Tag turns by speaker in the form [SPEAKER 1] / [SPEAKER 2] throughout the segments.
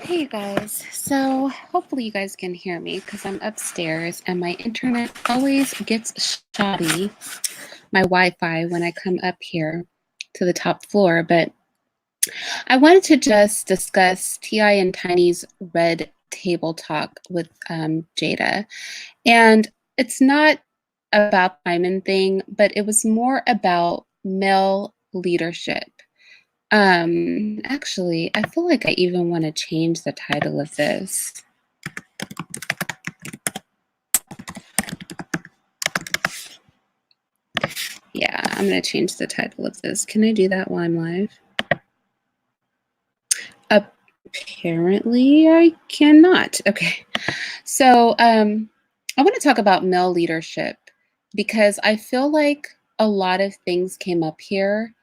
[SPEAKER 1] Hey guys, so hopefully you guys can hear me because I'm upstairs and my internet always gets shoddy, my Wi-Fi, when I come up here to the top floor. But I wanted to just discuss T.I. and Tiny's Red Table Talk with Jada. And it's not about the Hyman thing, but it was more about male leadership. Actually, I feel like I even want to change the title of this. Yeah, I'm going to change the title of this. Can I do that while I'm live? Apparently, I cannot. Okay. So, I want to talk about male leadership because I feel like a lot of things came up here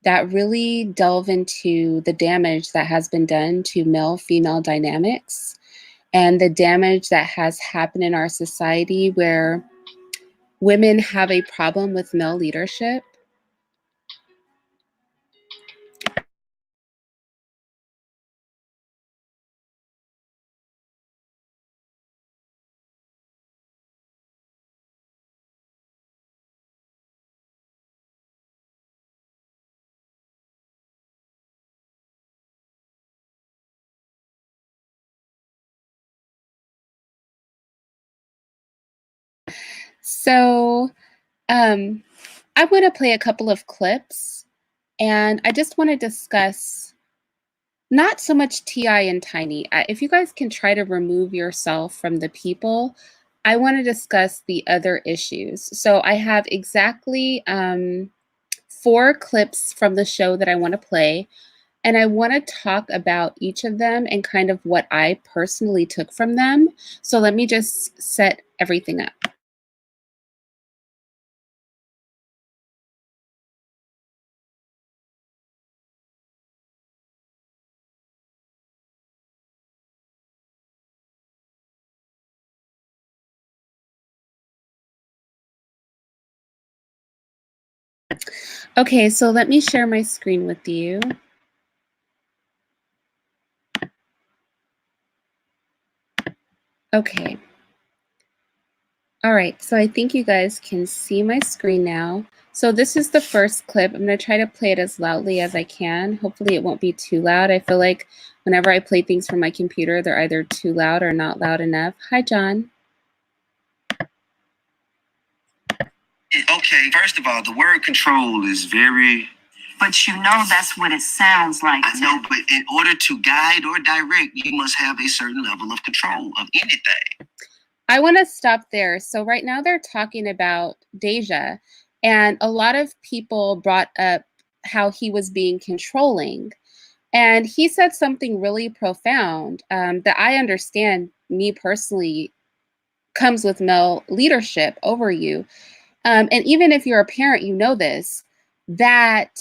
[SPEAKER 1] that really delve into the damage that has been done to male-female dynamics and the damage that has happened in our society where women have a problem with male leadership. So, I want to play a couple of clips and I just want to discuss not so much T.I. and Tiny. If you guys can try to remove yourself from the people, I want to discuss the other issues. So I have exactly 4 clips from the show that I want to play. And I want to talk about each of them and kind of what I personally took from them. So let me just set everything up. Okay, so let me share my screen with you. Okay. All right, so I think you guys can see my screen now. So this is the first clip. I'm going to try to play it as loudly as I can. Hopefully it won't be too loud. I feel like whenever I play things from my computer, they're either too loud or not loud enough. Hi, John.
[SPEAKER 2] Okay, first of all, the word control is very...
[SPEAKER 3] But you know that's what it sounds like.
[SPEAKER 2] I know, but in order to guide or direct, you must have a certain level of control of anything.
[SPEAKER 1] I want to stop there. So right now they're talking about Deja, and a lot of people brought up how he was being controlling. And he said something really profound that I understand, me personally, comes with male leadership over you. And even if you're a parent, you know this, that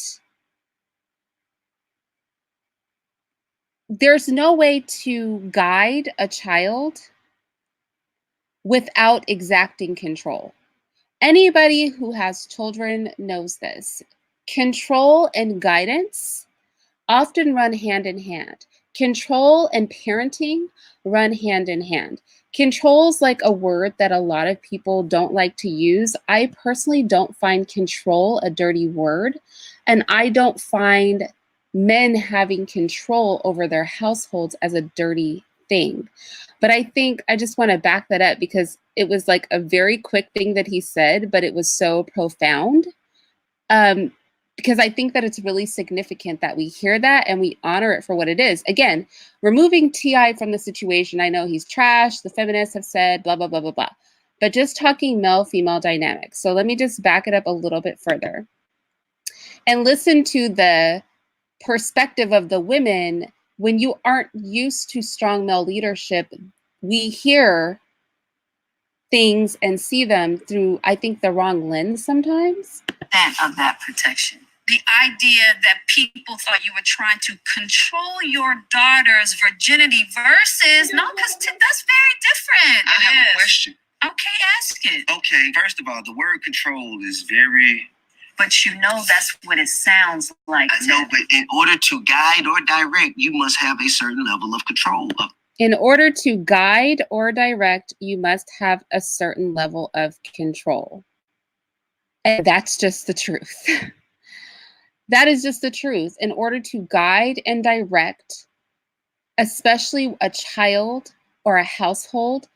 [SPEAKER 1] there's no way to guide a child without exacting control. Anybody who has children knows this. Control and guidance often run hand in hand. Control and parenting run hand in hand. Control is like a word that a lot of people don't like to use. I personally don't find control a dirty word, and I don't find men having control over their households as a dirty thing. But I think I just want to back that up because it was like a very quick thing that he said, but it was so profound. Because I think that it's really significant that we hear that and we honor it for what it is. Again, removing T.I. from the situation, I know he's trash, the feminists have said, blah, blah, blah, blah, blah. But just talking male-female dynamics. So let me just back it up a little bit further. And listen to the perspective of the women. When you aren't used to strong male leadership, we hear things and see them through, I think, the wrong lens sometimes.
[SPEAKER 3] Of that protection. The idea that people thought you were trying to control your daughter's virginity versus, no, because that's very different.
[SPEAKER 2] I have a question.
[SPEAKER 3] Okay, ask it.
[SPEAKER 2] Okay, first of all, the word control is very
[SPEAKER 3] But you know that's what it sounds like.
[SPEAKER 2] I know, but in order to guide or direct, you must have a certain level of control.
[SPEAKER 1] In order to guide or direct, you must have a certain level of control. And that's just the truth. That is just the truth. In order to guide and direct, especially a child or a household,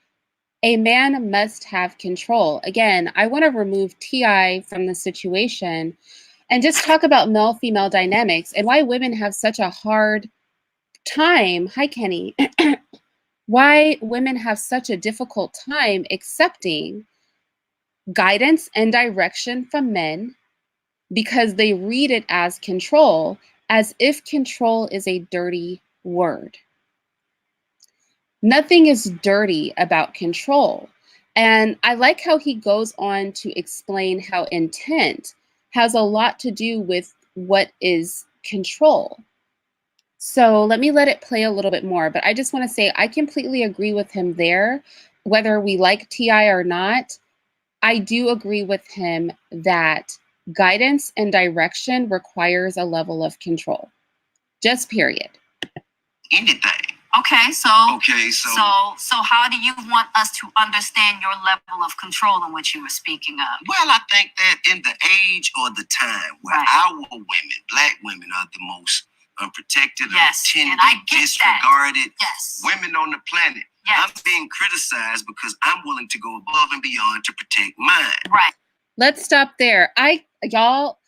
[SPEAKER 1] a man must have control. Again, I want to remove T.I. from the situation and just talk about male-female dynamics and why women have such a hard time. Hi, Kenny. Why women have such a difficult time accepting guidance and direction from men, because they read it as control, as if control is a dirty word. Nothing is dirty about control. And I like how he goes on to explain how intent has a lot to do with what is control. So let me let it play a little bit more, but I just want to say I completely agree with him there. Whether we like T.I. or not, I do agree with him that guidance and direction requires a level of control. Just period.
[SPEAKER 2] Anything.
[SPEAKER 3] Okay, so how do you want us to understand your level of control in which you were speaking of?
[SPEAKER 2] Well, I think that in the age or the time where our women, black women, are the most unprotected, unattended, disregarded women on the planet. I'm being criticized because I'm willing to go above and beyond to protect mine.
[SPEAKER 3] Right.
[SPEAKER 1] Let's stop there. Y'all,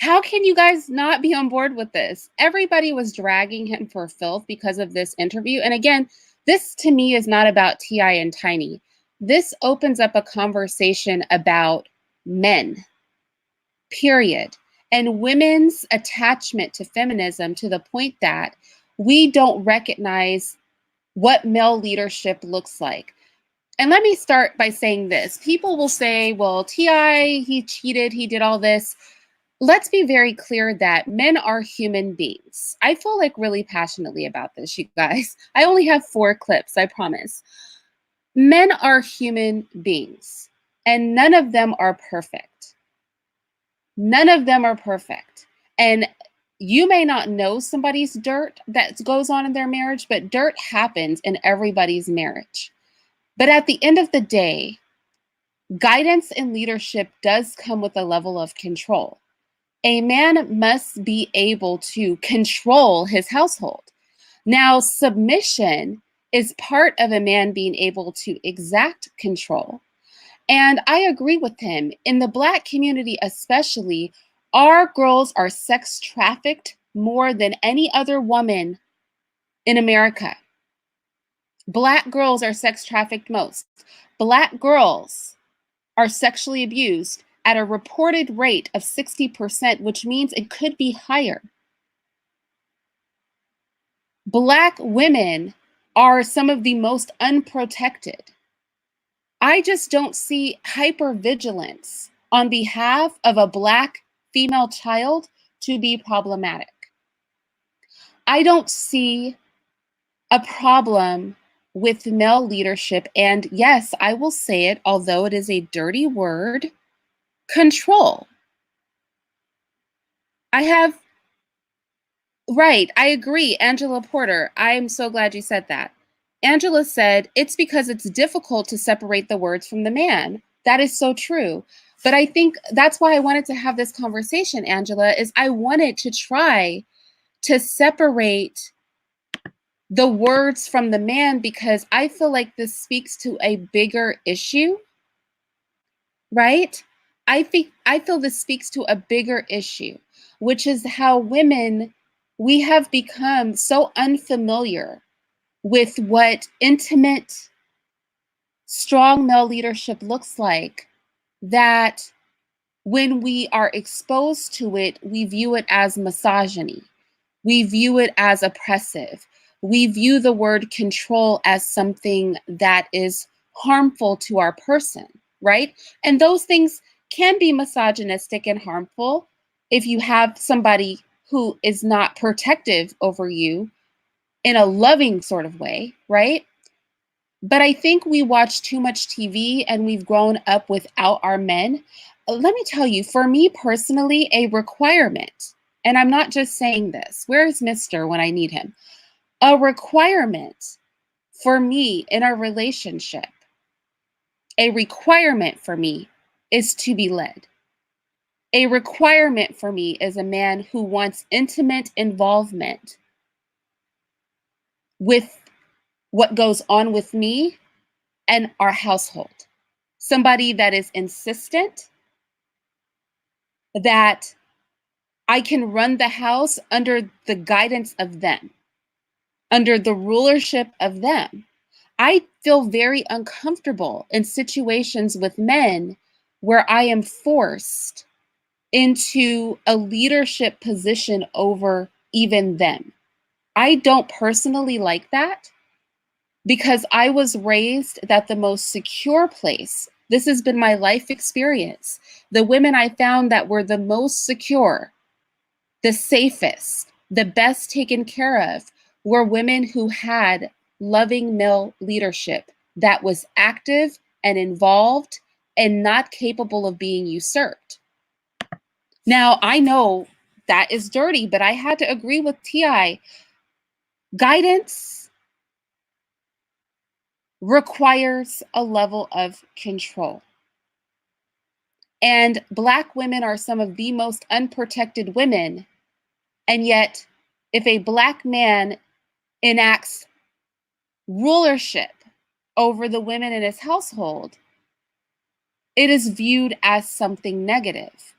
[SPEAKER 1] how can you guys not be on board with this? Everybody was dragging him for filth because of this interview. And again, this to me is not about T.I. and Tiny. This opens up a conversation about men, period. And women's attachment to feminism, to the point that we don't recognize what male leadership looks like. And let me start by saying this. People will say, well, T.I., he cheated, he did all this. Let's be very clear that men are human beings. I feel like really passionately about this, you guys. I only have 4 clips, I promise. Men are human beings, and none of them are perfect. None of them are perfect. And you may not know somebody's dirt that goes on in their marriage, but dirt happens in everybody's marriage. But at the end of the day, guidance and leadership does come with a level of control. A man must be able to control his household. Now, submission is part of a man being able to exact control. And I agree with him. In the Black community especially, our girls are sex trafficked more than any other woman in America. Black girls are sex trafficked most. Black girls are sexually abused at a reported rate of 60%, which means it could be higher. Black women are some of the most unprotected. I just don't see hypervigilance on behalf of a Black female child to be problematic. I don't see a problem with male leadership, and yes, I will say it, although it is a dirty word, control. Right, I agree, Angela Porter. I'm so glad you said that. Angela said, it's because it's difficult to separate the words from the man. That is so true. But I think that's why I wanted to have this conversation, Angela, is I wanted to try to separate the words from the man, because I feel like this speaks to a bigger issue, right? I feel this speaks to a bigger issue, which is how women, we have become so unfamiliar with what intimate, strong male leadership looks like, that when we are exposed to it, we view it as misogyny. We view it as oppressive. We view the word control as something that is harmful to our person, right? And those things can be misogynistic and harmful if you have somebody who is not protective over you in a loving sort of way, right? But I think we watch too much TV and we've grown up without our men. let me tell you, for me personally, a requirement, and I'm not just saying this, where's Mr. when I need him? A requirement for me in a relationship, a requirement for me is to be led. A requirement for me is a man who wants intimate involvement with what goes on with me and our household. Somebody that is insistent, that I can run the house under the guidance of them, under the rulership of them. I feel very uncomfortable in situations with men where I am forced into a leadership position over even them. I don't personally like that because I was raised that the most secure place, this has been my life experience. The women I found that were the most secure, the safest, the best taken care of were women who had loving male leadership that was active and involved and not capable of being usurped. Now, I know that is dirty, but I had to agree with T.I. Guidance requires a level of control. And Black women are some of the most unprotected women. And yet, if a Black man enacts rulership over the women in his household, it is viewed as something negative.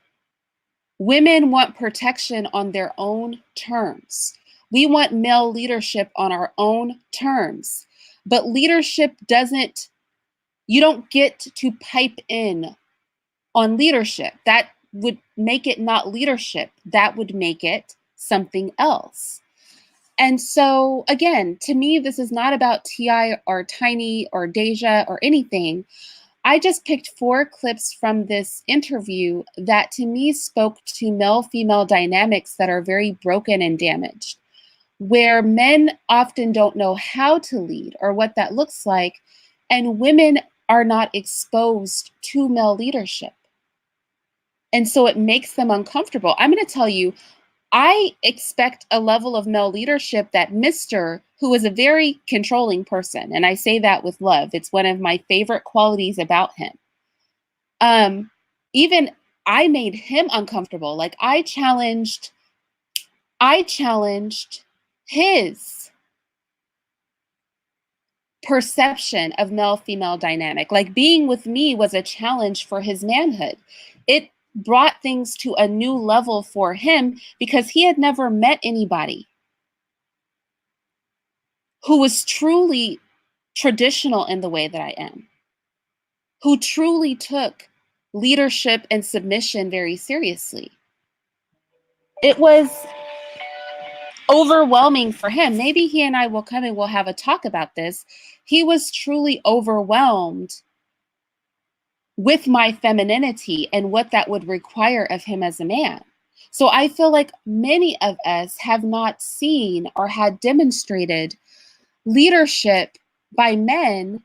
[SPEAKER 1] Women want protection on their own terms. We want male leadership on our own terms. But leadership doesn't, you don't get to pipe in on leadership. That would make it not leadership. That would make it something else. And so, again, to me, this is not about T.I. or Tiny or Deja or anything. I just picked 4 clips from this interview that to me spoke to male-female dynamics that are very broken and damaged, where men often don't know how to lead or what that looks like, and women are not exposed to male leadership. And so it makes them uncomfortable. I'm going to tell you, I expect a level of male leadership that Mr., who is a very controlling person, and I say that with love, it's one of my favorite qualities about him. Even I made him uncomfortable. Like I challenged his perception of male-female dynamic. Like being with me was a challenge for his manhood. It brought things to a new level for him because he had never met anybody who was truly traditional in the way that I am, who truly took leadership and submission very seriously. It was overwhelming for him. Maybe he and I will come and we'll have a talk about this. He was truly overwhelmed with my femininity and what that would require of him as a man. So I feel like many of us have not seen or had demonstrated leadership by men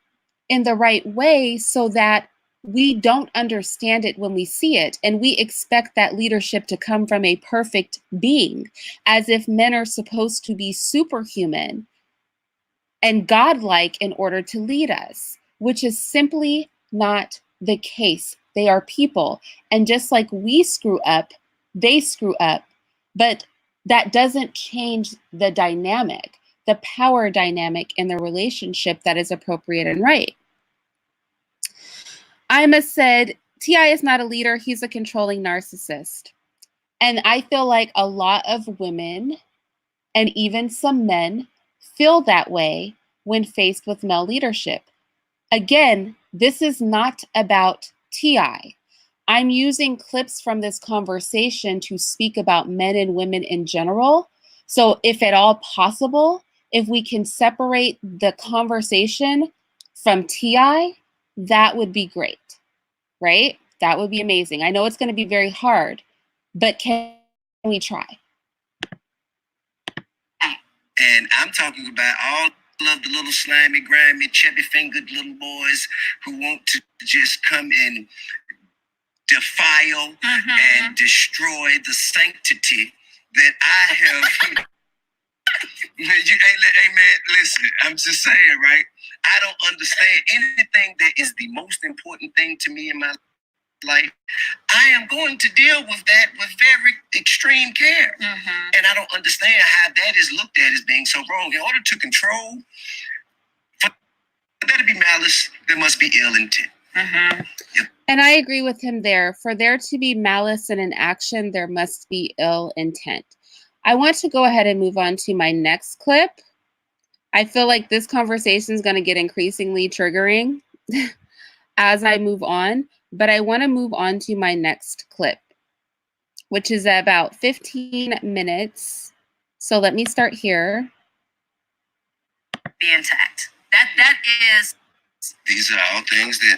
[SPEAKER 1] in the right way so that we don't understand it when we see it. And we expect that leadership to come from a perfect being, as if men are supposed to be superhuman and godlike in order to lead us, which is simply not the case. They are people. And just like we screw up, they screw up. But that doesn't change the dynamic, the power dynamic in the relationship that is appropriate and right. Ima said, T.I. is not a leader, he's a controlling narcissist. And I feel like a lot of women and even some men feel that way when faced with male leadership. Again, this is not about T.I. I'm using clips from this conversation to speak about men and women in general. So if at all possible, if we can separate the conversation from T.I., that would be great, right? That would be amazing. I know it's going to be very hard, but can we try?
[SPEAKER 2] And I'm talking about all of the little slimy, grimy, chubby-fingered little boys who want to just come and defile and destroy the sanctity that I have. Hey man, listen, I'm just saying, right? I don't understand anything that is the most important thing to me in my life. I am going to deal with that with very extreme care. And I don't understand how that is looked at as being so wrong. In order to control, for there to be malice, there must be ill intent.
[SPEAKER 1] Yep. And I agree with him there. For there to be malice in an action, there must be ill intent. I want to go ahead and move on to my next clip. I feel like this conversation is going to get increasingly triggering as I move on, but I want to move on to my next clip, which is about 15 minutes. So let me start here.
[SPEAKER 3] Be intact. That is.
[SPEAKER 2] These are all things that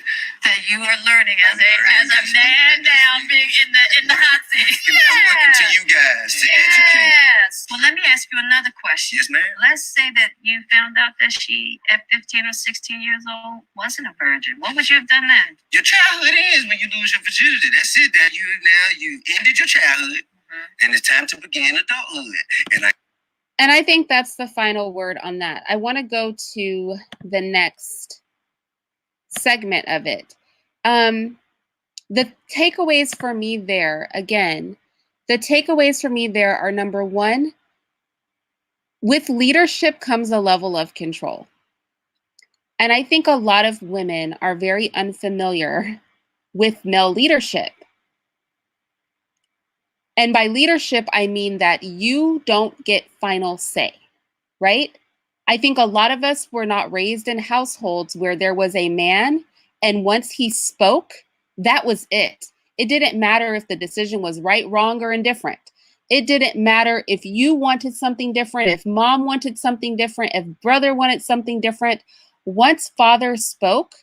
[SPEAKER 3] you are learning as a man now, being in the hot seat.
[SPEAKER 2] I'm looking to you guys to educate.
[SPEAKER 3] Yes. Well, let me ask you another question.
[SPEAKER 2] Yes, ma'am.
[SPEAKER 3] Let's say that you found out that she, at 15 or 16 years old, wasn't a virgin. What would you have done then?
[SPEAKER 2] Your childhood ends when you lose your virginity. That's it. That you ended your childhood, and it's time to begin adulthood.
[SPEAKER 1] And I think that's the final word on that. I want to go to the next segment of it. The takeaways for me there, again, the takeaways for me there are, number one, with leadership comes a level of control. And I think a lot of women are very unfamiliar with male leadership. And by leadership, I mean that you don't get final say, right? I think a lot of us were not raised in households where there was a man, and once he spoke, that was it. It didn't matter if the decision was right, wrong, or indifferent. It didn't matter if you wanted something different, if mom wanted something different, if brother wanted something different. Once father spoke,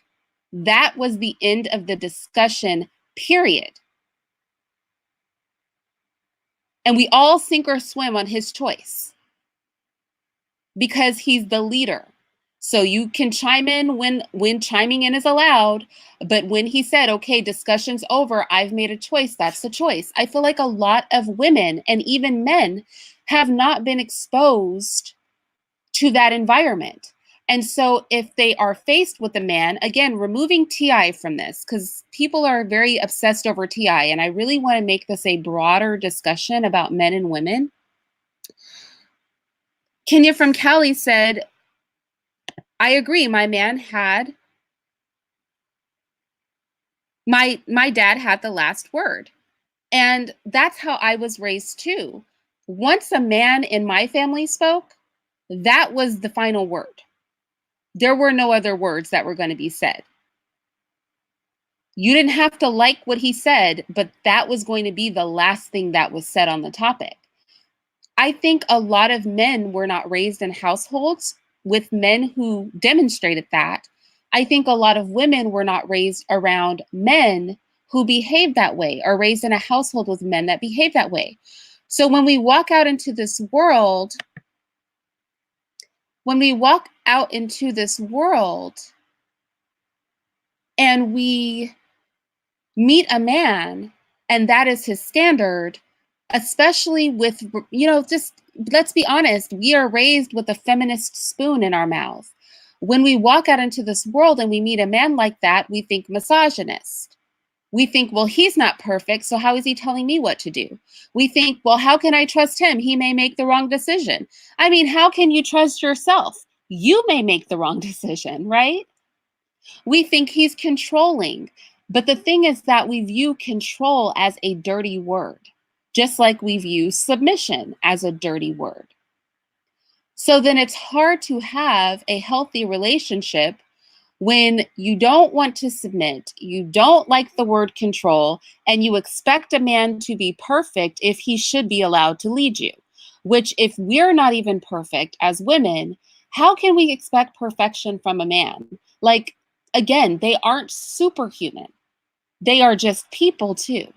[SPEAKER 1] that was the end of the discussion, period. And we all sink or swim on his choice, because he's the leader. So you can chime in when chiming in is allowed, but when he said, okay, discussion's over, I've made a choice, that's the choice. I feel like a lot of women and even men have not been exposed to that environment. And so if they are faced with a man, again, removing TI from this, because people are very obsessed over TI, and I really want to make this a broader discussion about men and women. Kenya from Cali said, I agree, my man had, my dad had the last word. And that's how I was raised too. Once a man in my family spoke, that was the final word. There were no other words that were going to be said. You didn't have to like what he said, but that was going to be the last thing that was said on the topic. I think a lot of men were not raised in households with men who demonstrated that. I think a lot of women were not raised around men who behave that way, or raised in a household with men that behave that way. So when we walk out into this world, and we meet a man and that is his standard, especially with, just let's be honest, we are raised with a feminist spoon in our mouth. When we walk out into this world and we meet a man like that, we think misogynist. We think, well, he's not perfect, so how is he telling me what to do? We think, well, how can I trust him? He may make the wrong decision. I mean, how can you trust yourself? You may make the wrong decision, right? We think he's controlling. But the thing is that we view control as a dirty word, just like we view submission as a dirty word. So then it's hard to have a healthy relationship when you don't want to submit, you don't like the word control, and you expect a man to be perfect if he should be allowed to lead you. Which, if we're not even perfect as women, how can we expect perfection from a man? Like, again, they aren't superhuman. They are just people too.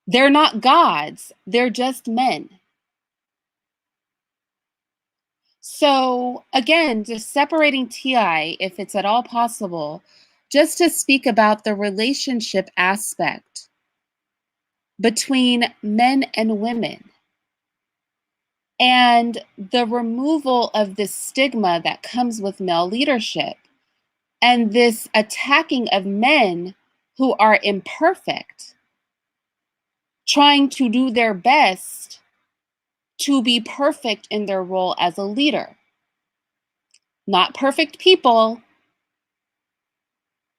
[SPEAKER 1] They're not gods. They're just men. So again, just separating TI, if it's at all possible, just to speak about the relationship aspect between men and women and the removal of the stigma that comes with male leadership and this attacking of men who are imperfect, trying to do their best to be perfect in their role as a leader. Not perfect people,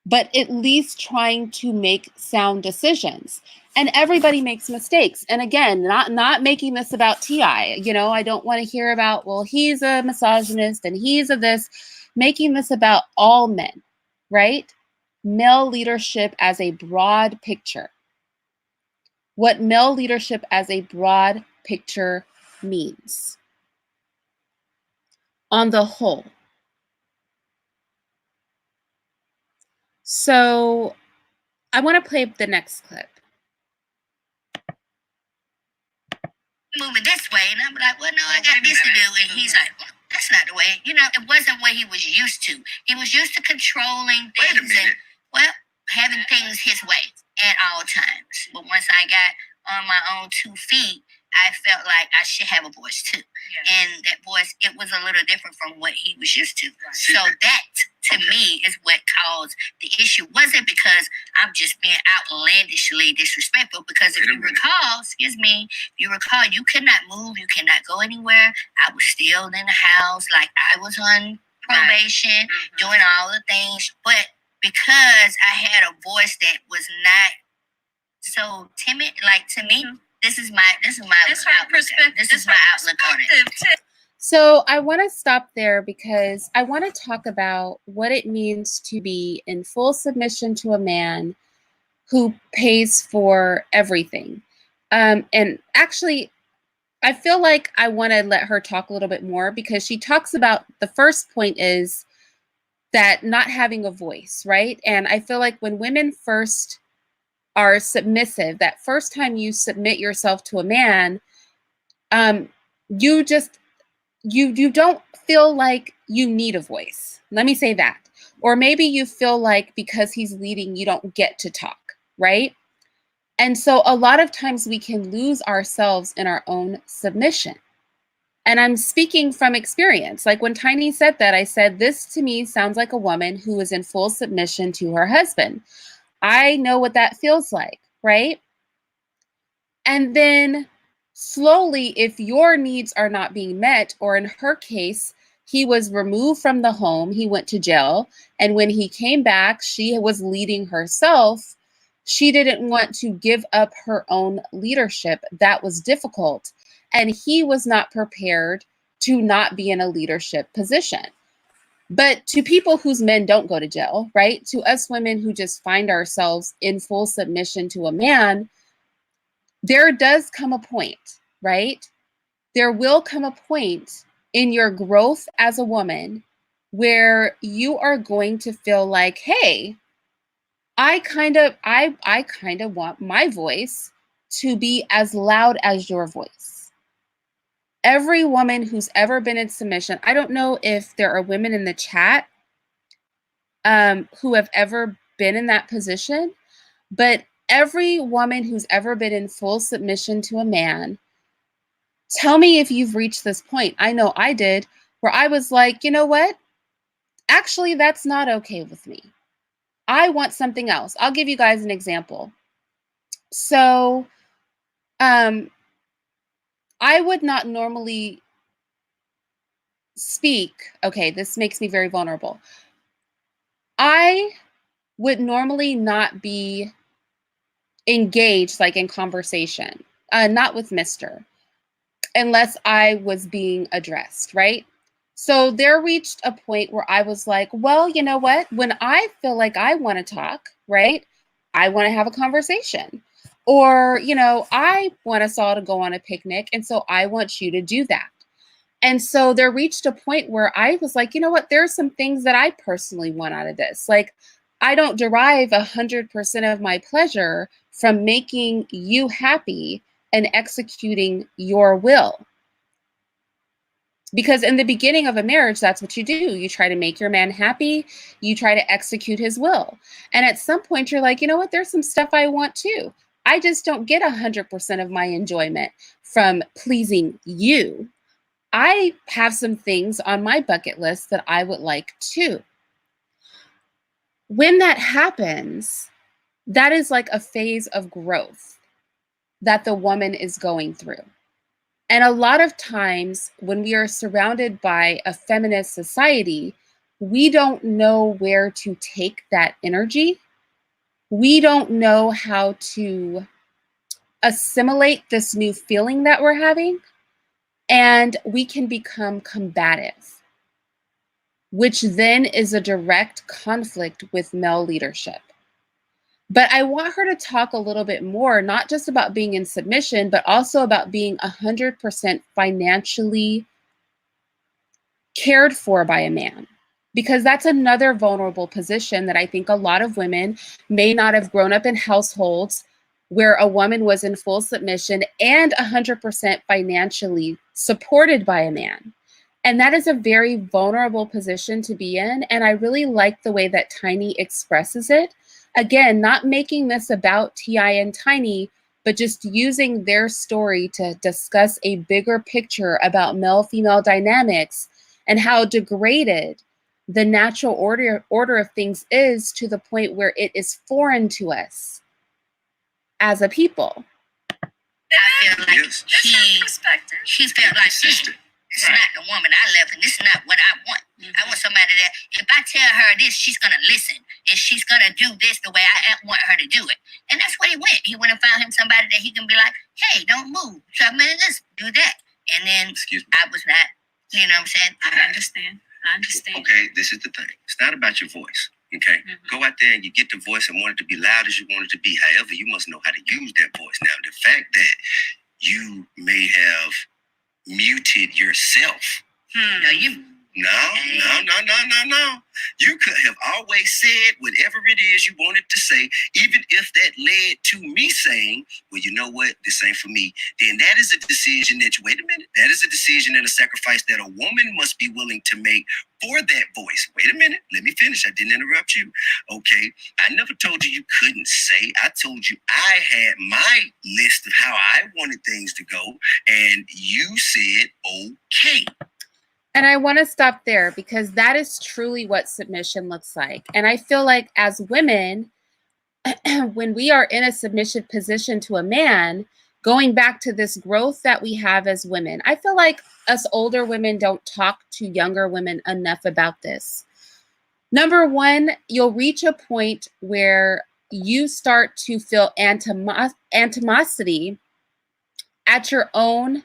[SPEAKER 1] but at least trying to make sound decisions. And everybody makes mistakes. And again, not making this about T.I. You know, I don't want to hear about, well, he's a misogynist and he's a this. Making this about all men, right? Male leadership as a broad picture. What male leadership as a broad picture means. On the whole. So I want to play the next clip.
[SPEAKER 3] Moving this way, and I'm like, well, no, I got this to do. And he's like, well, that's not the way. You know, it wasn't what he was used to. He was used to controlling things and, well, having things his way at all times. But once I got on my own 2 feet, I felt like I should have a voice too. Yes. And that voice, it was a little different from what he was used to. Right. So that, to me, is what caused the issue. Wasn't because I'm just being outlandishly disrespectful, because if you recall, you could not move, you cannot go anywhere. I was still in the house, like I was on probation, right. Doing all the things. But because I had a voice that was not so timid, like to me, This is my perspective. This is my outlook on it.
[SPEAKER 1] So I want to stop there because I want to talk about what it means to be in full submission to a man who pays for everything. And actually, I feel like I want to let her talk a little bit more, because she talks about the first point is that not having a voice, right? And I feel like when women first are submissive, that first time you submit yourself to a man, you don't feel like you need a voice. Let me say that. Or maybe you feel like because he's leading, you don't get to talk, right? And so a lot of times we can lose ourselves in our own submission. And I'm speaking from experience. Like when Tiny said that, I said, this to me sounds like a woman who is in full submission to her husband. I know what that feels like, right? And then slowly, if your needs are not being met, or in her case, he was removed from the home, he went to jail, and when he came back, she was leading herself. She didn't want to give up her own leadership. That was difficult. And he was not prepared to not be in a leadership position. But to people whose men don't go to jail, right? To us women who just find ourselves in full submission to a man, there does come a point, right? There will come a point in your growth as a woman where you are going to feel like, hey, I kind of want my voice to be as loud as your voice. Every woman who's ever been in submission, I don't know if there are women in the chat who have ever been in that position, but every woman who's ever been in full submission to a man, tell me if you've reached this point. I know I did, where I was like, you know what? Actually, that's not okay with me. I want something else. I'll give you guys an example. So, I would not normally speak. Okay, this makes me very vulnerable. I would normally not be engaged like in conversation, not with Mr., unless I was being addressed, right? So there reached a point where I was like, well, you know what? When I feel like I want to talk, right? I want to have a conversation. Or, you know, I want us all to go on a picnic, and so I want you to do that. And so there reached a point where I was like, you know what? There are some things that I personally want out of this. Like, I don't derive 100% of my pleasure from making you happy and executing your will. Because in the beginning of a marriage, that's what you do. You try to make your man happy. You try to execute his will. And at some point, you're like, you know what? There's some stuff I want too. I just don't get 100% of my enjoyment from pleasing you. I have some things on my bucket list that I would like too. When that happens, that is like a phase of growth that the woman is going through. And a lot of times when we are surrounded by a feminist society, we don't know where to take that energy. We don't know how to assimilate this new feeling that we're having. And we can become combative, which then is a direct conflict with male leadership. But I want her to talk a little bit more, not just about being in submission, but also about being 100% financially cared for by a man. Because that's another vulnerable position that I think a lot of women may not have grown up in households where a woman was in full submission and 100% financially supported by a man. And that is a very vulnerable position to be in. And I really like the way that Tiny expresses it. Again, not making this about T.I. and Tiny, but just using their story to discuss a bigger picture about male-female dynamics and how degraded the natural order of things is, to the point where it is foreign to us as a people.
[SPEAKER 3] I feel like she felt like it's not the woman I left, and this is not what I want. I want somebody that, if I tell her this, she's going to listen, and she's going to do this the way I want her to do it. And that's where he went. He went and found him somebody that he can be like, hey, don't move. So, I mean, let's do that. And then I was not, you know what I'm saying? I understand.
[SPEAKER 2] Okay, this is the thing. It's not about your voice. Okay, go out there and you get the voice and want it to be loud as you want it to be. However, you must know how to use that voice. Now, the fact that you may have muted yourself. No. You could have always said whatever it is you wanted to say, even if that led to me saying, well, you know what, this ain't for me. Then that is a decision that wait a minute, that is a decision and a sacrifice that a woman must be willing to make for that voice. Wait a minute, let me finish. I didn't interrupt you. Okay, I never told you couldn't say. I told you I had my list of how I wanted things to go, and you said, okay.
[SPEAKER 1] And I want to stop there, because that is truly what submission looks like. And I feel like as women, when we are in a submissive position to a man, going back to this growth that we have as women, I feel like us older women don't talk to younger women enough about this. Number one, you'll reach a point where you start to feel animosity at your own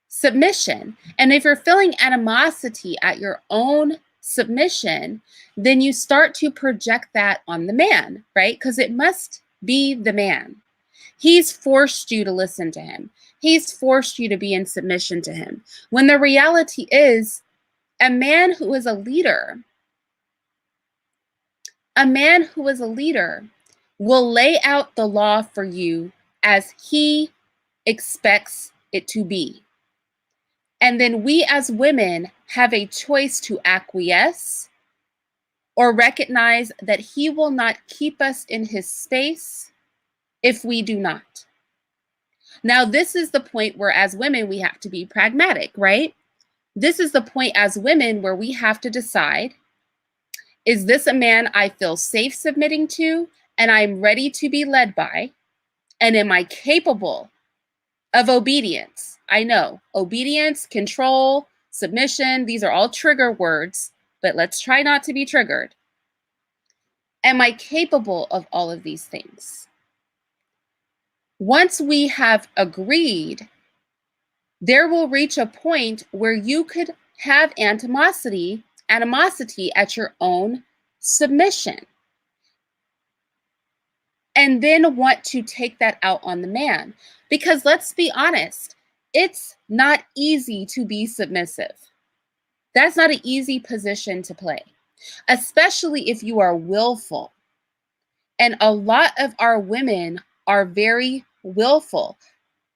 [SPEAKER 1] submission. And if you're feeling animosity at your own submission, then you start to project that on the man, right? Because it must be the man. He's forced you to listen to him. He's forced you to be in submission to him. When the reality is, a man who is a leader will lay out the law for you as he expects it to be. And then we as women have a choice to acquiesce or recognize that he will not keep us in his space if we do not. Now, this is the point where as women, we have to be pragmatic, right? This is the point as women where we have to decide, is this a man I feel safe submitting to and I'm ready to be led by? And am I capable of obedience? I know obedience, control, submission, these are all trigger words, but let's try not to be triggered. Am I capable of all of these things? Once we have agreed, there will reach a point where you could have animosity at your own submission, and then want to take that out on the man. Because let's be honest, it's not easy to be submissive. That's not an easy position to play, especially if you are willful. And a lot of our women are very willful.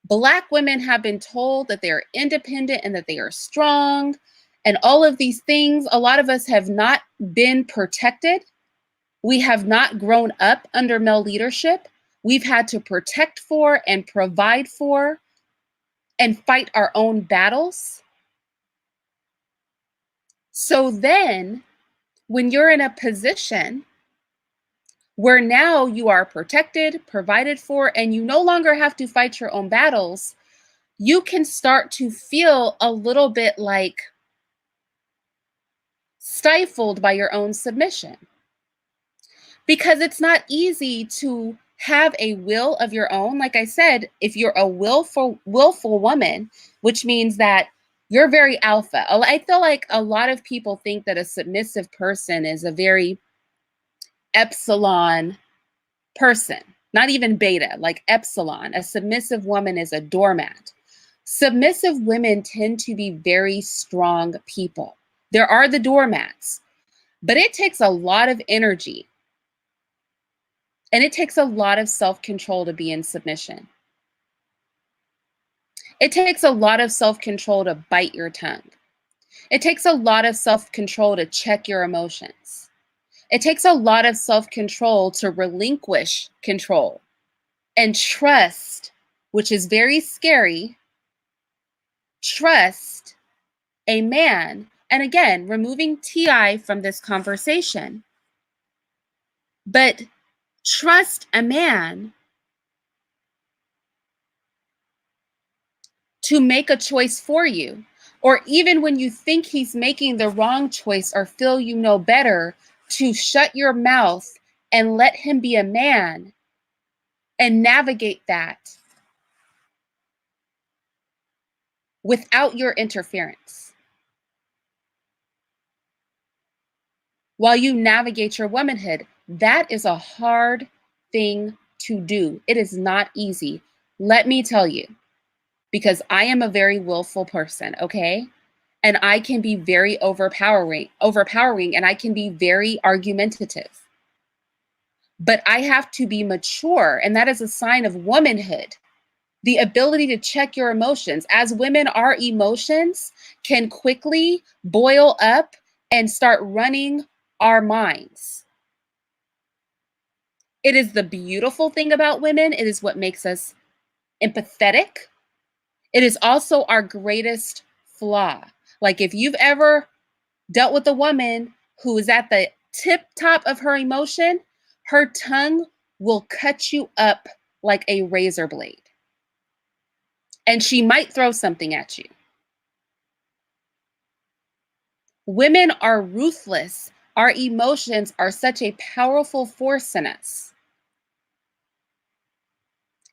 [SPEAKER 1] Black women have been told that they are independent and that they are strong and all of these things. A lot of us have not been protected. We have not grown up under male leadership. We've had to protect for and provide for and fight our own battles. So then, when you're in a position where now you are protected, provided for, and you no longer have to fight your own battles, you can start to feel a little bit like stifled by your own submission. Because it's not easy to have a will of your own. Like I said, if you're a willful woman, which means that you're very alpha. I feel like a lot of people think that a submissive person is a very epsilon person, not even beta, like epsilon. A submissive woman is a doormat. Submissive women tend to be very strong people. There are the doormats, but it takes a lot of energy and it takes a lot of self-control to be in submission. It takes a lot of self-control to bite your tongue. It takes a lot of self-control to check your emotions. It takes a lot of self-control to relinquish control and trust, which is very scary. Trust a man. And again, removing TI from this conversation. But trust a man to make a choice for you, or even when you think he's making the wrong choice or feel you know better, to shut your mouth and let him be a man and navigate that without your interference. While you navigate your womanhood, that is a hard thing to do. It is not easy. Let me tell you. Because I am a very willful person, okay? And I can be very overpowering, and I can be very argumentative. But I have to be mature, and that is a sign of womanhood. The ability to check your emotions. As women, our emotions can quickly boil up and start running our minds. It is the beautiful thing about women. It is what makes us empathetic. It is also our greatest flaw. Like if you've ever dealt with a woman who is at the tip top of her emotion, her tongue will cut you up like a razor blade. And she might throw something at you. Women are ruthless. Our emotions are such a powerful force in us.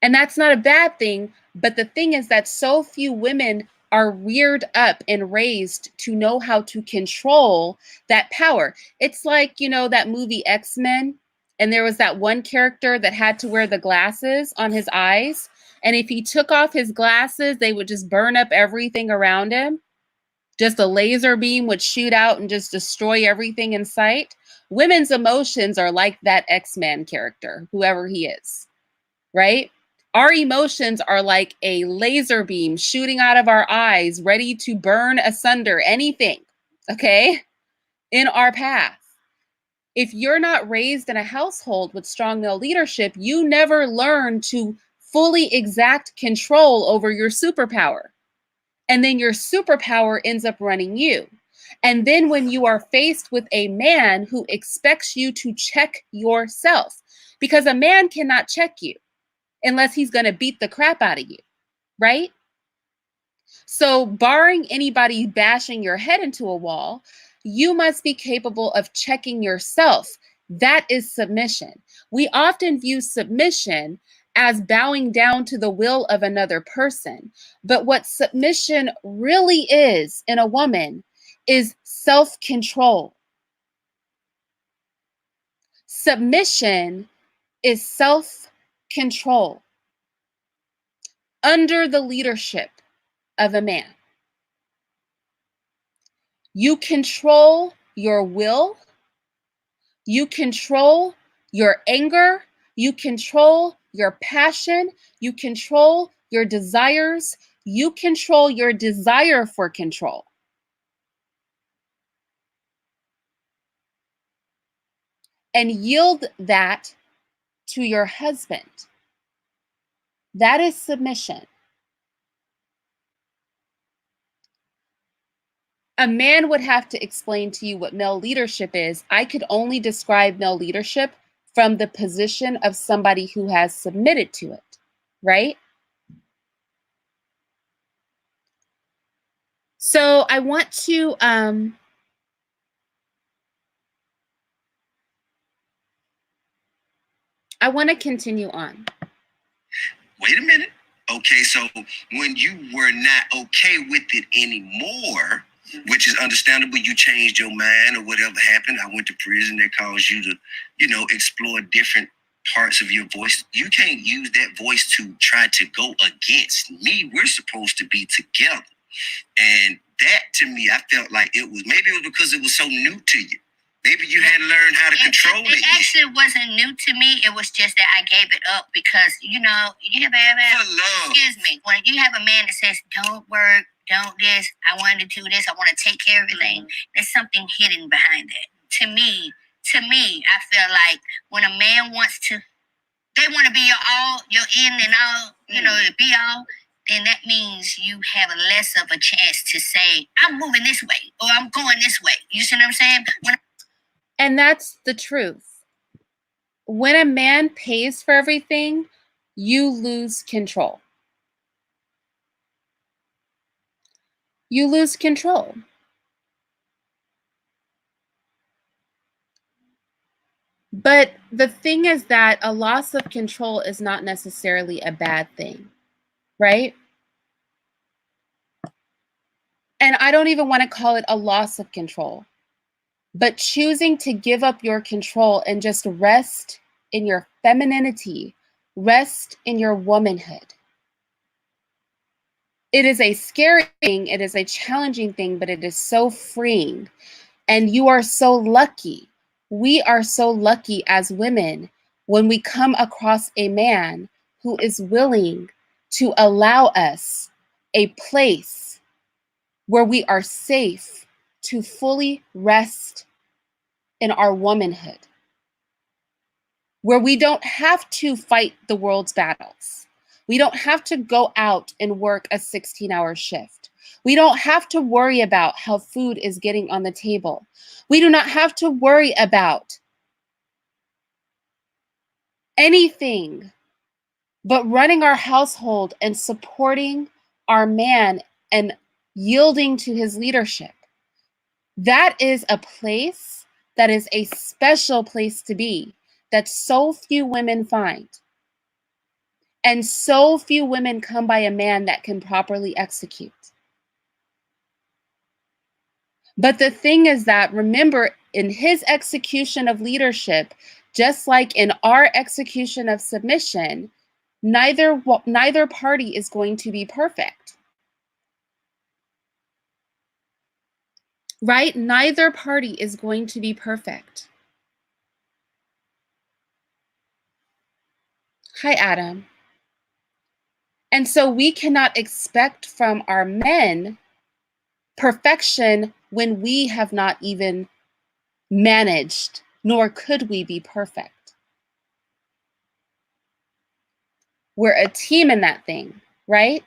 [SPEAKER 1] And that's not a bad thing. But the thing is that so few women are reared up and raised to know how to control that power. It's like, you know, that movie X-Men, and there was that one character that had to wear the glasses on his eyes. And if he took off his glasses, they would just burn up everything around him. Just a laser beam would shoot out and just destroy everything in sight. Women's emotions are like that X-Men character, whoever he is, right? Our emotions are like a laser beam shooting out of our eyes, ready to burn asunder anything, okay, in our path. If you're not raised in a household with strong male leadership, you never learn to fully exact control over your superpower. And then your superpower ends up running you. And then when you are faced with a man who expects you to check yourself, because a man cannot check you unless he's going to beat the crap out of you, right? So barring anybody bashing your head into a wall, you must be capable of checking yourself. That is submission. We often view submission as bowing down to the will of another person. But what submission really is in a woman is self-control. Submission is self-control under the leadership of a man. You control your will, you control your anger, you control your passion, you control your desires. You control your desire for control. And yield that to your husband. That is submission. A man would have to explain to you what male leadership is. I could only describe male leadership from the position of somebody who has submitted to it, right? So I want to continue on.
[SPEAKER 2] Wait a minute. Okay, so when you were not okay with it anymore, which is understandable, you changed your mind or whatever happened. I went to prison. That caused you to, explore different parts of your voice. You can't use that voice to try to go against me. We're supposed to be together. And that, to me, I felt like maybe it was because it was so new to you. Maybe you hadn't learned how to control it. It
[SPEAKER 3] actually wasn't new to me. It was just that I gave it up because, you have excuse me, when you have a man that says, don't work, don't this, I want to do this, I want to take care of everything, there's something hidden behind that. To me, I feel like when a man wants to, they want to be your all, your in and all, your be all, then that means you have less of a chance to say, I'm moving this way or I'm going this way. You see what I'm saying?
[SPEAKER 1] And that's the truth. When a man pays for everything, you lose control. You lose control. But the thing is that a loss of control is not necessarily a bad thing, right? And I don't even want to call it a loss of control. But choosing to give up your control and just rest in your femininity, rest in your womanhood. It is a scary thing, it is a challenging thing, but it is so freeing. And you are so lucky. We are so lucky as women when we come across a man who is willing to allow us a place where we are safe to fully rest in our womanhood, where we don't have to fight the world's battles. We don't have to go out and work a 16-hour shift. We don't have to worry about how food is getting on the table. We do not have to worry about anything but running our household and supporting our man and yielding to his leadership. That is a place that is a special place to be that so few women find. And so few women come by a man that can properly execute. But the thing is that, remember, in his execution of leadership, just like in our execution of submission, neither party is going to be perfect. Right? Neither party is going to be perfect. Hi, Adam. And so we cannot expect from our men perfection when we have not even managed, nor could we be perfect. We're a team in that thing, right?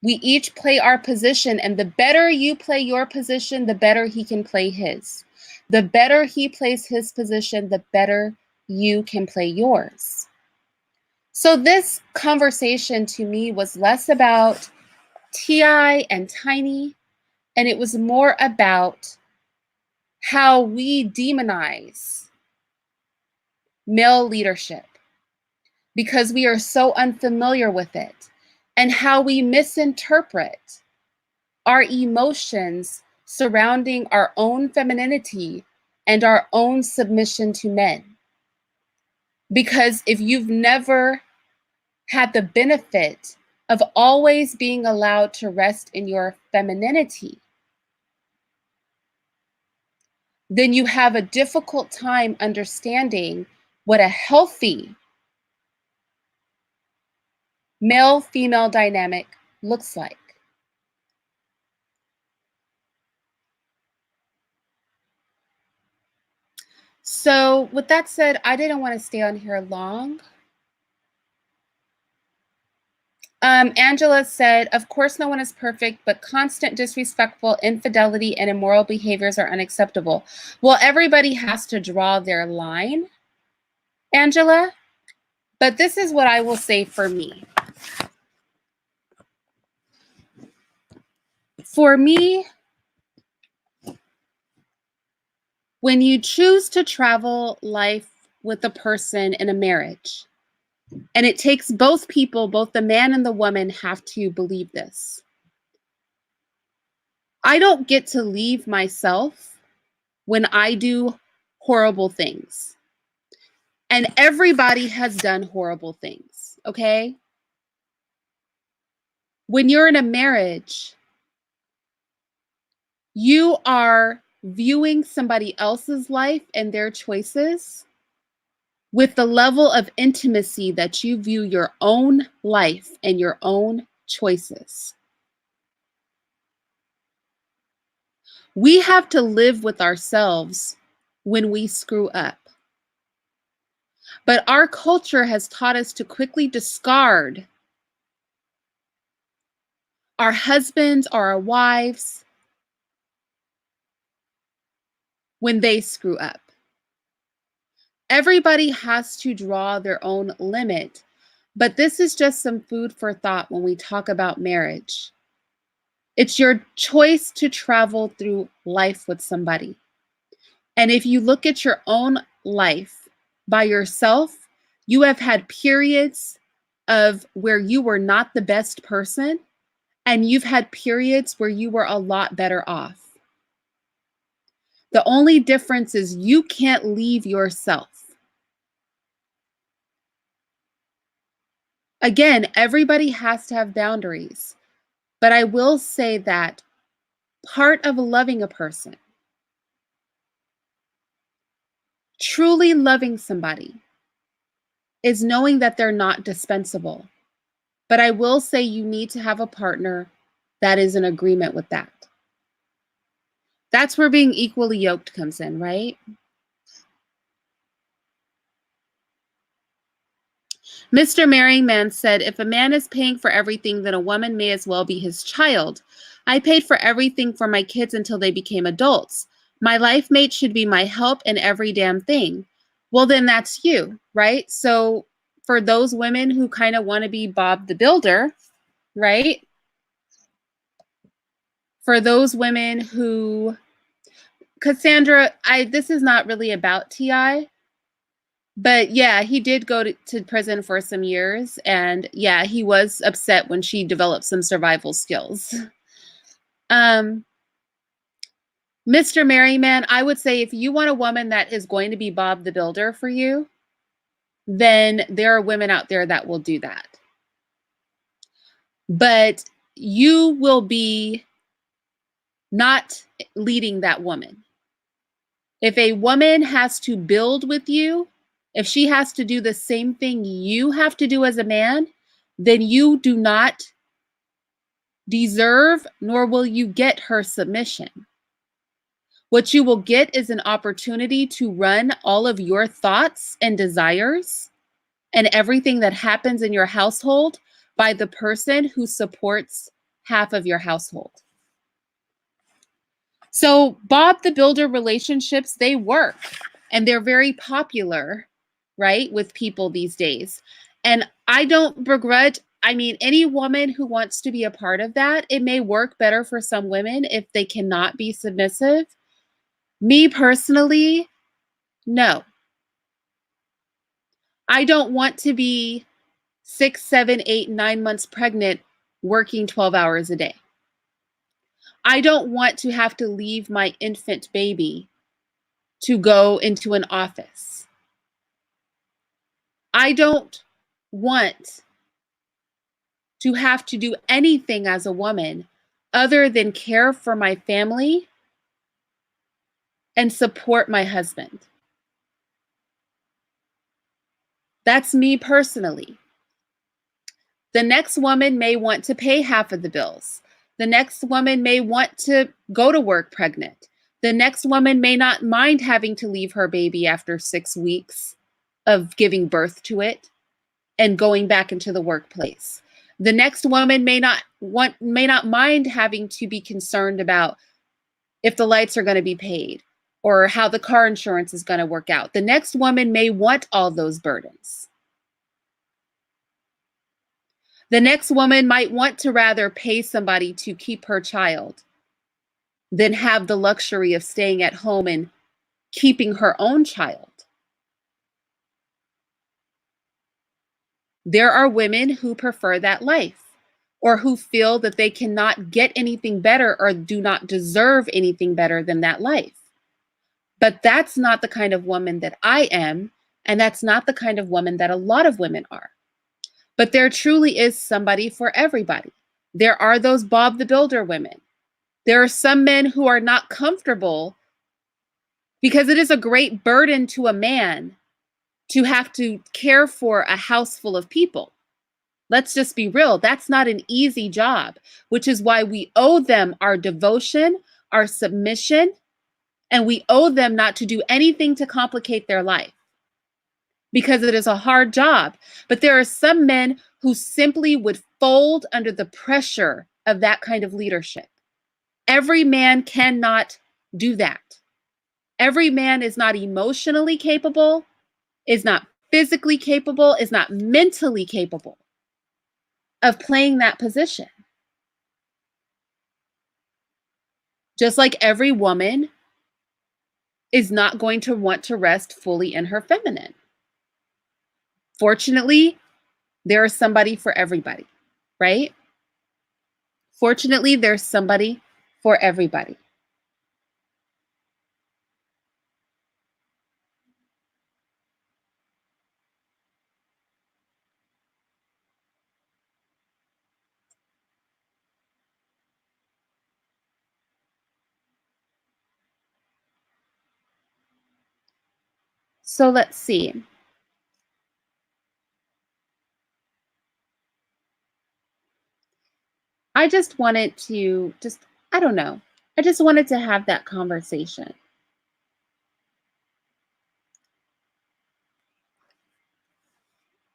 [SPEAKER 1] We each play our position, and the better you play your position, the better he can play his. The better he plays his position, the better you can play yours. So this conversation to me was less about T.I. and Tiny, and it was more about how we demonize male leadership because we are so unfamiliar with it, and how we misinterpret our emotions surrounding our own femininity and our own submission to men. Because if you've never had the benefit of always being allowed to rest in your femininity, then you have a difficult time understanding what a healthy male-female dynamic looks like. So with that said, I didn't want to stay on here long. Angela said, of course, no one is perfect, but constant disrespectful, infidelity, and immoral behaviors are unacceptable. Well, everybody has to draw their line, Angela, but this is what I will say for me. For me, when you choose to travel life with a person in a marriage, and it takes both people, both the man and the woman, have to believe this. I don't get to leave myself when I do horrible things. And everybody has done horrible things, okay? When you're in a marriage, you are viewing somebody else's life and their choices with the level of intimacy that you view your own life and your own choices. We have to live with ourselves when we screw up. But our culture has taught us to quickly discard our husbands or our wives when they screw up. Everybody has to draw their own limit, but this is just some food for thought when we talk about marriage. It's your choice to travel through life with somebody. And if you look at your own life by yourself, you have had periods of where you were not the best person, and you've had periods where you were a lot better off. The only difference is you can't leave yourself. Again, everybody has to have boundaries, but I will say that part of loving a person, truly loving somebody, is knowing that they're not dispensable. But I will say you need to have a partner that is in agreement with that. That's where being equally yoked comes in, right? Mr. Merriman said, if a man is paying for everything, then a woman may as well be his child. I paid for everything for my kids until they became adults. My life mate should be my help in every damn thing. Well, then that's you, right? So for those women who kind of want to be Bob the Builder, right? For those women who, Cassandra, this is not really about T.I., but yeah, he did go to prison for some years. And yeah, he was upset when she developed some survival skills. Mr. Merriman, I would say if you want a woman that is going to be Bob the Builder for you, then there are women out there that will do that. But you will be not leading that woman. If a woman has to build with you, if she has to do the same thing you have to do as a man, then you do not deserve, nor will you get her submission. What you will get is an opportunity to run all of your thoughts and desires and everything that happens in your household by the person who supports half of your household. So Bob the Builder relationships, they work and they're very popular, right, with people these days. And I don't begrudge, any woman who wants to be a part of that, it may work better for some women if they cannot be submissive. Me personally, no. I don't want to be 6, 7, 8, 9 months pregnant working 12 hours a day. I don't want to have to leave my infant baby to go into an office. I don't want to have to do anything as a woman other than care for my family and support my husband. That's me personally. The next woman may want to pay half of the bills. The next woman may want to go to work pregnant. The next woman may not mind having to leave her baby after 6 weeks of giving birth to it and going back into the workplace. The next woman may not mind having to be concerned about if the lights are going to be paid or how the car insurance is going to work out. The next woman may want all those burdens. The next woman might want to rather pay somebody to keep her child than have the luxury of staying at home and keeping her own child. There are women who prefer that life, or who feel that they cannot get anything better or do not deserve anything better than that life. But that's not the kind of woman that I am, and that's not the kind of woman that a lot of women are. But there truly is somebody for everybody. There are those Bob the Builder women. There are some men who are not comfortable because it is a great burden to a man to have to care for a house full of people. Let's just be real. That's not an easy job, which is why we owe them our devotion, our submission, and we owe them not to do anything to complicate their life because it is a hard job. But there are some men who simply would fold under the pressure of that kind of leadership. Every man cannot do that. Every man is not emotionally capable, is not physically capable, is not mentally capable of playing that position. Just like every woman is not going to want to rest fully in her feminine. Fortunately, there is somebody for everybody, right? Fortunately, there's somebody for everybody. So let's see. I just wanted to I don't know. I just wanted to have that conversation.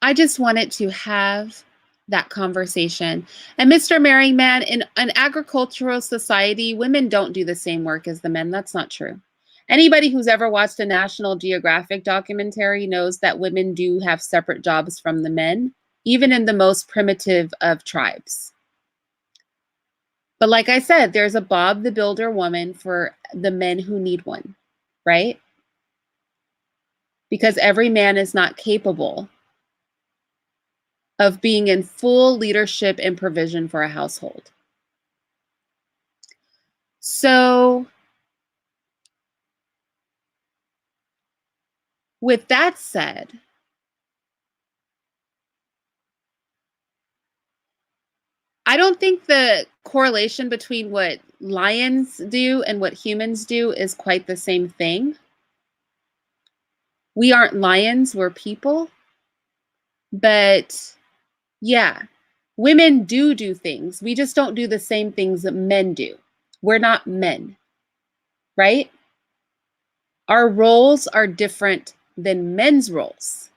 [SPEAKER 1] I just wanted to have that conversation. And Mr. Marrying Man, in an agricultural society, women don't do the same work as the men. That's not true. Anybody who's ever watched a National Geographic documentary knows that women do have separate jobs from the men, even in the most primitive of tribes. But like I said, there's a Bob the Builder woman for the men who need one, right? Because every man is not capable of being in full leadership and provision for a household. So with that said, I don't think the correlation between what lions do and what humans do is quite the same thing. We aren't lions, we're people. But yeah, women do things. We just don't do the same things that men do. We're not men, right? Our roles are different than men's roles.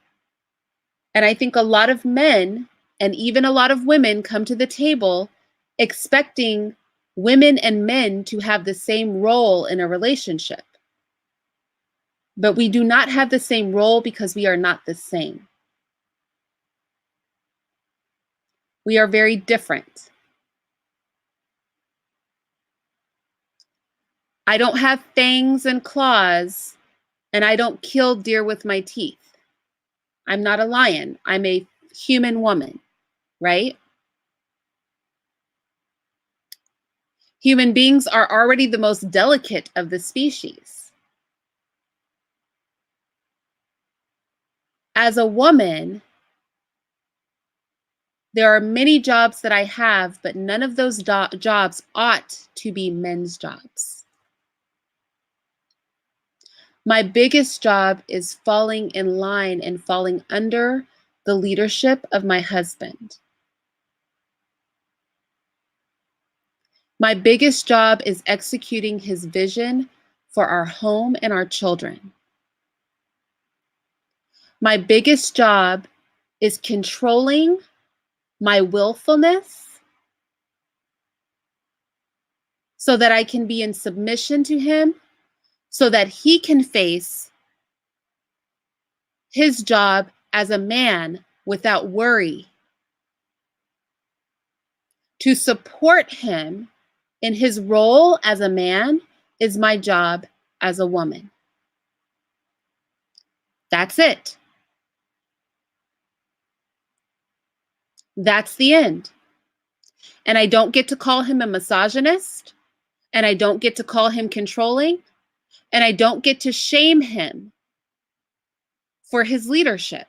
[SPEAKER 1] And I think a lot of men and even a lot of women come to the table expecting women and men to have the same role in a relationship. But we do not have the same role because we are not the same. We are very different. I don't have fangs and claws, and I don't kill deer with my teeth. I'm not a lion. I'm a human woman, right? Human beings are already the most delicate of the species. As a woman, there are many jobs that I have, but none of those jobs ought to be men's jobs. My biggest job is falling in line and falling under the leadership of my husband. My biggest job is executing his vision for our home and our children. My biggest job is controlling my willfulness so that I can be in submission to him, so that he can face his job as a man without worry. To support him in his role as a man is my job as a woman. That's it. That's the end. And I don't get to call him a misogynist, and I don't get to call him controlling, and I don't get to shame him for his leadership.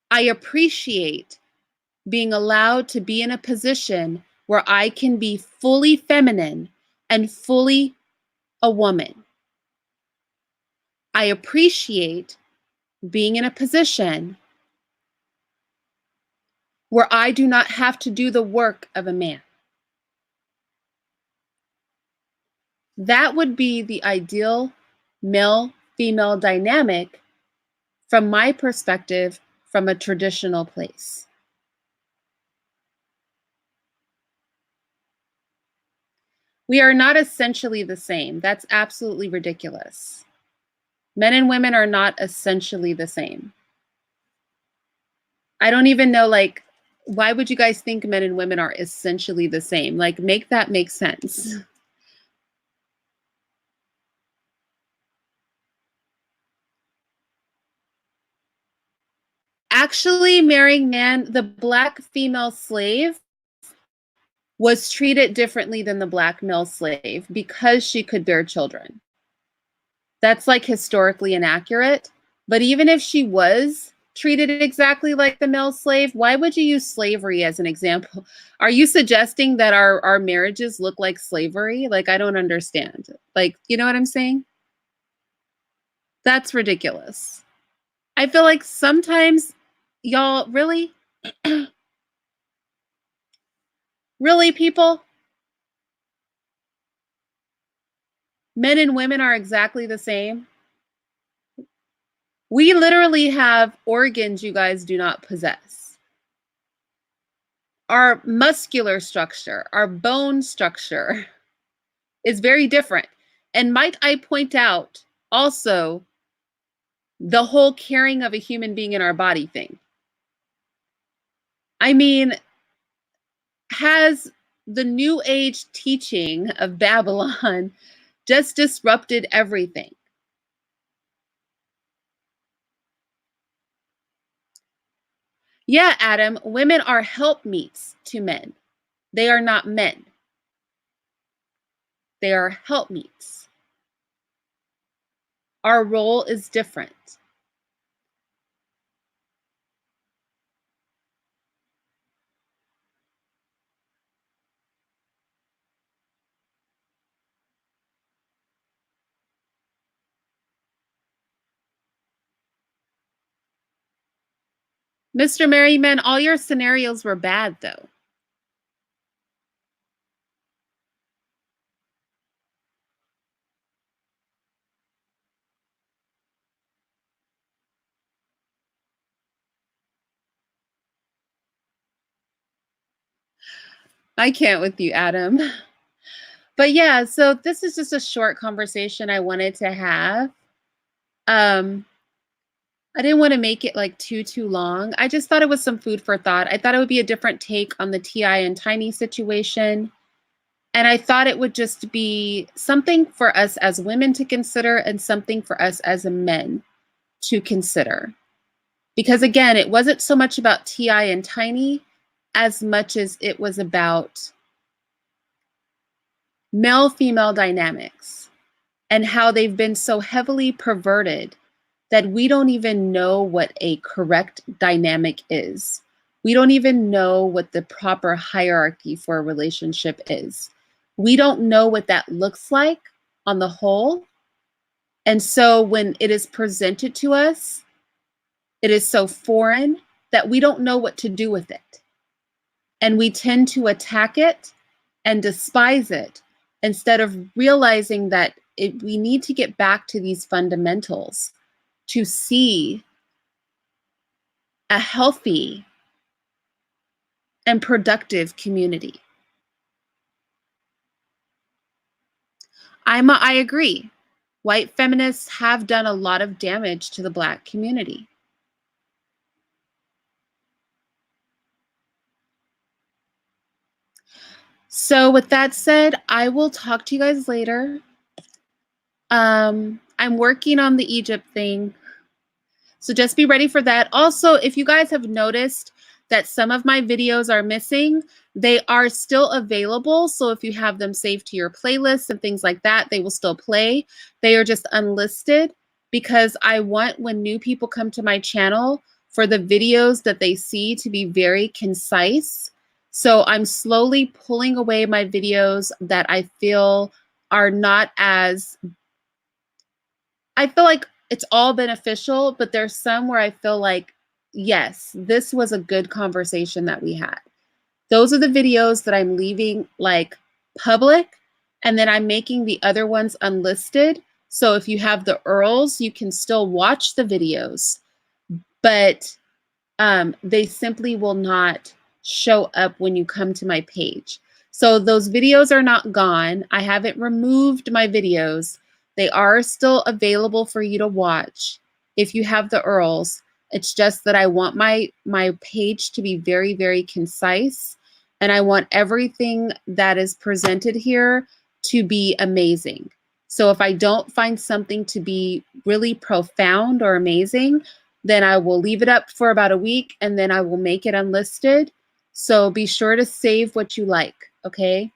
[SPEAKER 1] I appreciate being allowed to be in a position where I can be fully feminine and fully a woman. I appreciate being in a position where I do not have to do the work of a man. That would be the ideal male-female dynamic from my perspective, from a traditional place. We are not essentially the same. That's absolutely ridiculous. Men and women are not essentially the same. I don't even know, like, why would you guys think men and women are essentially the same? Like, make that make sense. Actually, marrying man, the Black female slave was treated differently than the Black male slave because she could bear children. That's like historically inaccurate. But even if she was treated exactly like the male slave, why would you use slavery as an example? Are you suggesting that our marriages look like slavery? Like, I don't understand. Like, you know what I'm saying? That's ridiculous. I feel like sometimes y'all really, really, people, men and women are exactly the same. We literally have organs you guys do not possess. Our muscular structure, our bone structure is very different. And might I point out also the whole carrying of a human being in our body thing. I mean, has the New Age teaching of Babylon just disrupted everything? Yeah, Adam, women are helpmeets to men. They are not men. They are helpmeets. Our role is different. Mr. Merriman, all your scenarios were bad, though. I can't with you, Adam. But yeah, so this is just a short conversation I wanted to have. I didn't want to make it like too long. I just thought it was some food for thought. I thought it would be a different take on the T.I. and Tiny situation. And I thought it would just be something for us as women to consider and something for us as men to consider. Because again, it wasn't so much about T.I. and Tiny as much as it was about male-female dynamics and how they've been so heavily perverted that we don't even know what a correct dynamic is. We don't even know what the proper hierarchy for a relationship is. We don't know what that looks like on the whole. And so when it is presented to us, it is so foreign that we don't know what to do with it. And we tend to attack it and despise it instead of realizing that we need to get back to these fundamentals to see a healthy and productive community. I agree. White feminists have done a lot of damage to the Black community. So with that said, I will talk to you guys later. I'm working on the Egypt thing, so just be ready for that. Also, if you guys have noticed that some of my videos are missing, they are still available. So if you have them saved to your playlists and things like that, they will still play. They are just unlisted because I want, when new people come to my channel, for the videos that they see to be very concise. So I'm slowly pulling away my videos that I feel are not as, I feel like it's all beneficial, but there's some where I feel like, yes, this was a good conversation that we had. Those are the videos that I'm leaving like public, and then I'm making the other ones unlisted. So if you have the URLs, you can still watch the videos, but they simply will not show up when you come to my page. So those videos are not gone. I haven't removed my videos. They are still available for you to watch if you have the URLs. It's just that I want my page to be very, very concise, and I want everything that is presented here to be amazing. So if I don't find something to be really profound or amazing, then I will leave it up for about a week and then I will make it unlisted. So be sure to save what you like, okay?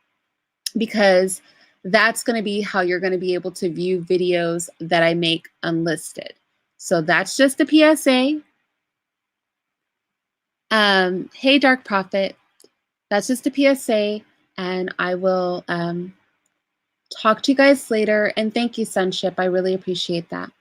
[SPEAKER 1] Because that's going to be how you're going to be able to view videos that I make unlisted. So that's just a PSA. Hey, Dark Prophet. That's just a PSA, and I will talk to you guys later. And thank you, Sunship. I really appreciate that.